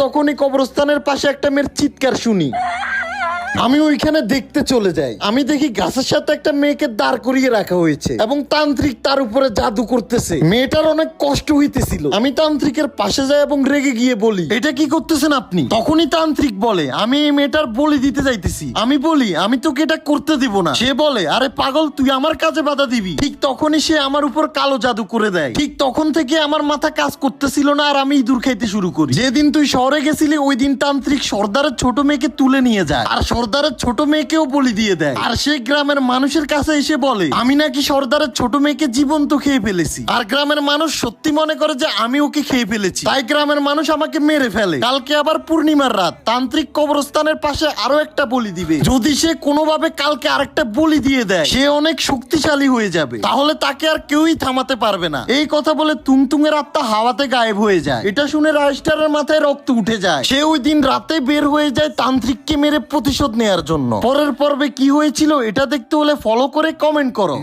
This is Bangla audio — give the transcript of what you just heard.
তখনই কবরস্থানের পাশে একটা মেয়ের চিৎকার শুনি। আমি ওইখানে দেখতে চলে যাই। আমি দেখি গাছের সাথে একটা মেয়েকে দাঁড় করিয়ে রাখা হয়েছে এবং তান্ত্রিক তার উপরে জাদু করতেছে। মেয়েটার অনেক কষ্ট হইতেছিল। আমি তান্ত্রিকের পাশে যাই এবং রেগে গিয়ে বলি, এটা কি করতেছেন আপনি? তখনই তান্ত্রিক বলে, আমি এই মেয়েটার বলি দিতে যাইতেছি। আমি বলি, আমি তোকে এটা করতে দিব না। সে বলে, আরে পাগল, তুই আমার কাজে বাধা দিবি। ঠিক তখনই সে আমার উপর কালো জাদু করে দেয়। ঠিক তখন থেকে আমার মাথা কাজ করতেছিল না আর আমি ইঁদুর খাইতে শুরু করি। যেদিন তুই শহরে গেছিলি ওই দিন তান্ত্রিক সর্দারের ছোট মেয়েকে তুলে নিয়ে যায় আর সর্দারের ছোট মেয়েকেও বলি দিয়ে দেয়। আর সে গ্রামের মানুষের কাছে এসে বলে, আমি নাকি সর্দারের ছোট মেয়েকে জীবন্ত খেয়ে ফেলেছি। আর গ্রামের মানুষ সত্যি মনে করে যে আমি ওকে খেয়ে ফেলেছি, তাই গ্রামের মানুষ আমাকে মেরে ফেলে। কালকে আবার পূর্ণিমার রাত, তান্ত্রিক কবরস্থানের পাশে আরো একটা বলি দিবে। যদি সে কোনোভাবে কালকে আরেকটা বলি দিয়ে দেয়, সে অনেক শক্তিশালী হয়ে যাবে, তাহলে তাকে আর কেউই থামাতে পারবে না। এই কথা বলে তুংতুঙের আত্মা হাওয়াতে গায়েব হয়ে যায়। এটা শুনে রাজস্টারের মাথায় রক্ত উঠে যায়। সে ওই দিন রাতে বের হয়ে যায় তান্ত্রিককে মেরে প্রতিশোধ নেয়ার জন্য। পরের পর্বে কি হয়েছিল এটা দেখতে হলে ফলো করে কমেন্ট করো।